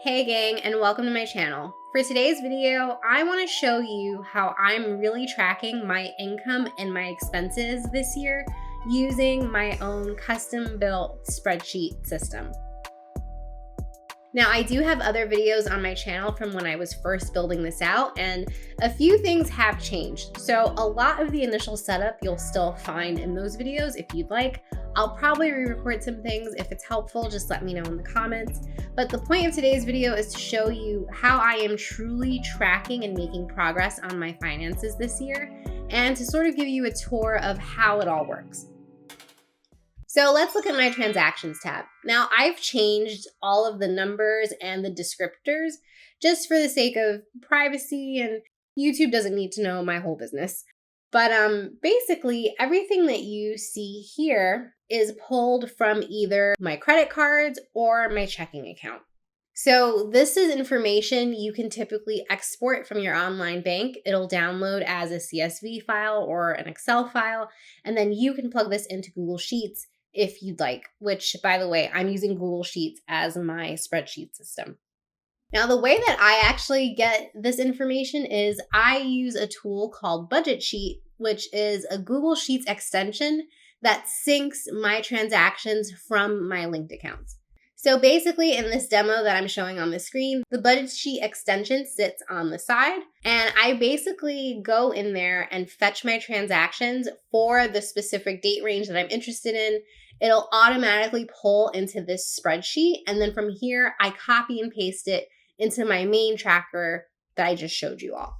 Hey gang, and welcome to my channel. For today's video, I want to show you how I'm really tracking my income and my expenses this year using my own custom-built spreadsheet system. Now, I do have other videos on my channel from when I was first building this out, and a few things have changed. So a lot of the initial setup you'll still find in those videos if you'd like. I'll probably re-record some things. If it's helpful, just let me know in the comments. But the point of today's video is to show you how I am truly tracking and making progress on my finances this year, and to sort of give you a tour of how it all works. So let's look at my transactions tab. Now I've changed all of the numbers and the descriptors just for the sake of privacy, and YouTube doesn't need to know my whole business. But basically everything that you see here is pulled from either my credit cards or my checking account. So this is information you can typically export from your online bank. It'll download as a CSV file or an Excel file, and then you can plug this into Google Sheets if you'd like, which, by the way, I'm using Google Sheets as my spreadsheet system. Now, the way that I actually get this information is I use a tool called BudgetSheet, which is a Google Sheets extension that syncs my transactions from my linked accounts. So basically, in this demo that I'm showing on the screen, the BudgetSheet extension sits on the side, and I basically go in there and fetch my transactions for the specific date range that I'm interested in. It'll automatically pull into this spreadsheet, and then from here, I copy and paste it into my main tracker that I just showed you all.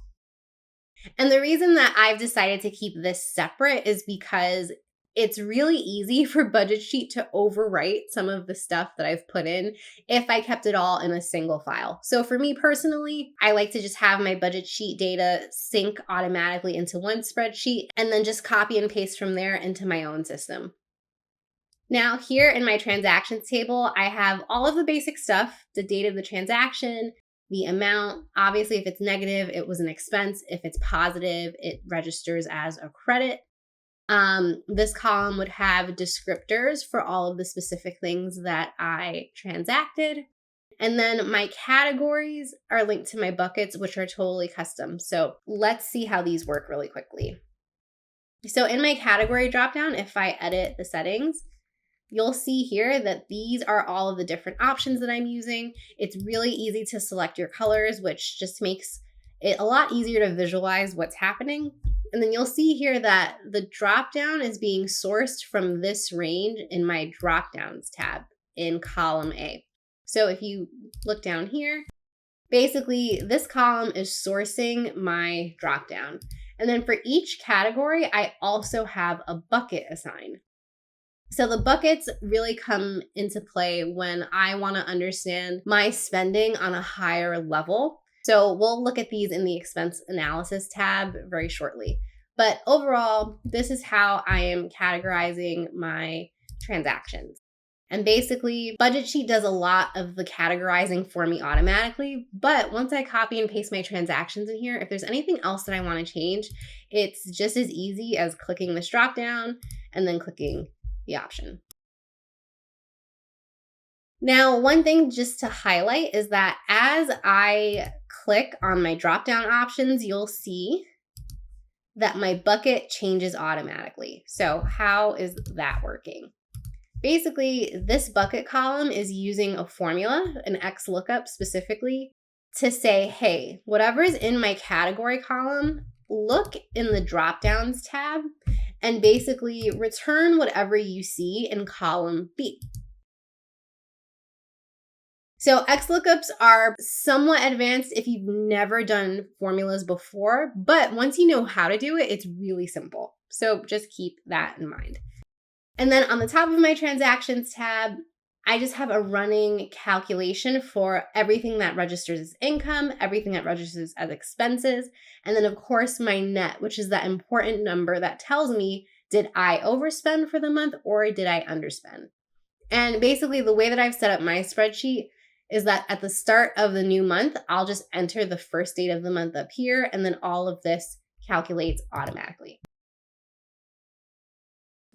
And the reason that I've decided to keep this separate is because it's really easy for BudgetSheet to overwrite some of the stuff that I've put in if I kept it all in a single file. So for me personally, I like to just have my BudgetSheet data sync automatically into one spreadsheet and then just copy and paste from there into my own system. Now here in my transactions table, I have all of the basic stuff, the date of the transaction, the amount. Obviously, if it's negative, it was an expense. If it's positive, it registers as a credit. This column would have descriptors for all of the specific things that I transacted. And then my categories are linked to my buckets, which are totally custom. So let's see how these work really quickly. So in my category dropdown, if I edit the settings, you'll see here that these are all of the different options that I'm using. It's really easy to select your colors, which just makes it a lot easier to visualize what's happening. And then you'll see here that the dropdown is being sourced from this range in my dropdowns tab in column A. So if you look down here, basically this column is sourcing my dropdown. And then for each category, I also have a bucket assigned. So the buckets really come into play when I want to understand my spending on a higher level. So we'll look at these in the expense analysis tab very shortly. But overall, this is how I am categorizing my transactions. And basically, BudgetSheet does a lot of the categorizing for me automatically. But once I copy and paste my transactions in here, if there's anything else that I want to change, it's just as easy as clicking this drop down and then clicking the option. Now, one thing just to highlight is that as I click on my drop-down options, you'll see that my bucket changes automatically. So how is that working? Basically, this bucket column is using a formula, an XLOOKUP specifically, to say, hey, whatever is in my category column, look in the drop-downs tab and basically return whatever you see in column B. So XLOOKUPs are somewhat advanced if you've never done formulas before, but once you know how to do it, it's really simple. So just keep that in mind. And then on the top of my transactions tab, I just have a running calculation for everything that registers as income, everything that registers as expenses, and then of course my net, which is that important number that tells me, did I overspend for the month or did I underspend? And basically the way that I've set up my spreadsheet is that at the start of the new month, I'll just enter the first date of the month up here, and then all of this calculates automatically.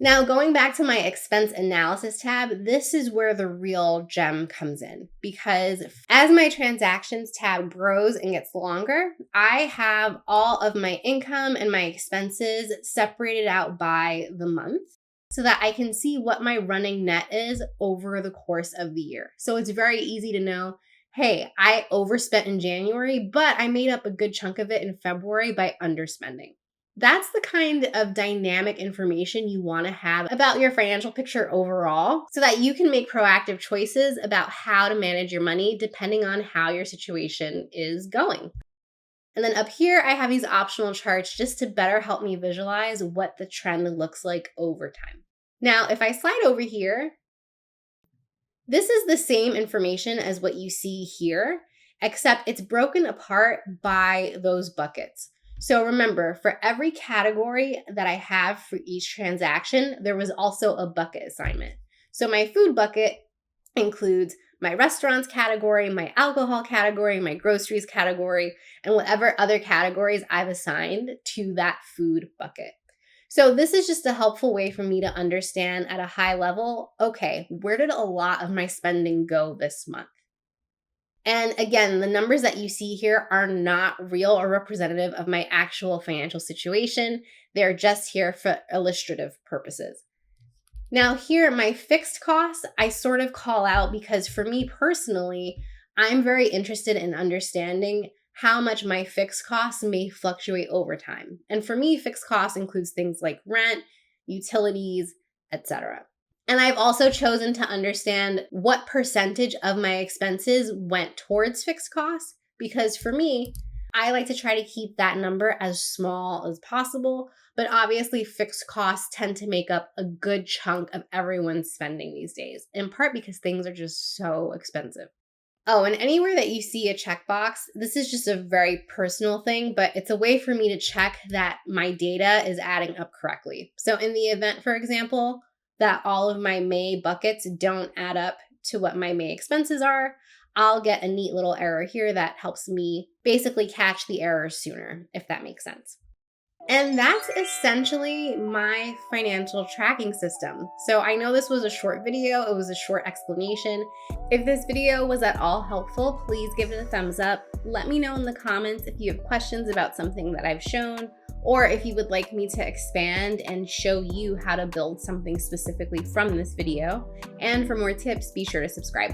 Now, going back to my expense analysis tab, this is where the real gem comes in, because as my transactions tab grows and gets longer, I have all of my income and my expenses separated out by the month so that I can see what my running net is over the course of the year. So it's very easy to know, hey, I overspent in January, but I made up a good chunk of it in February by underspending. That's the kind of dynamic information you want to have about your financial picture overall so that you can make proactive choices about how to manage your money depending on how your situation is going. And then up here, I have these optional charts just to better help me visualize what the trend looks like over time. Now, if I slide over here, this is the same information as what you see here, except it's broken apart by those buckets. So remember, for every category that I have for each transaction, there was also a bucket assignment. So my food bucket includes my restaurants category, my alcohol category, my groceries category, and whatever other categories I've assigned to that food bucket. So this is just a helpful way for me to understand at a high level, okay, where did a lot of my spending go this month? And again, the numbers that you see here are not real or representative of my actual financial situation. They're just here for illustrative purposes. Now here, my fixed costs, I sort of call out because for me personally, I'm very interested in understanding how much my fixed costs may fluctuate over time. And for me, fixed costs includes things like rent, utilities, etc. And I've also chosen to understand what percentage of my expenses went towards fixed costs, because for me, I like to try to keep that number as small as possible, but obviously fixed costs tend to make up a good chunk of everyone's spending these days, in part because things are just so expensive. Oh, and anywhere that you see a checkbox, this is just a very personal thing, but it's a way for me to check that my data is adding up correctly. So in the event, for example, that all of my May buckets don't add up to what my May expenses are, I'll get a neat little error here that helps me basically catch the errors sooner, if that makes sense. And that's essentially my financial tracking system. So I know this was a short video, it was a short explanation. If this video was at all helpful, please give it a thumbs up. Let me know in the comments if you have questions about something that I've shown, or if you would like me to expand and show you how to build something specifically from this video. And for more tips, be sure to subscribe.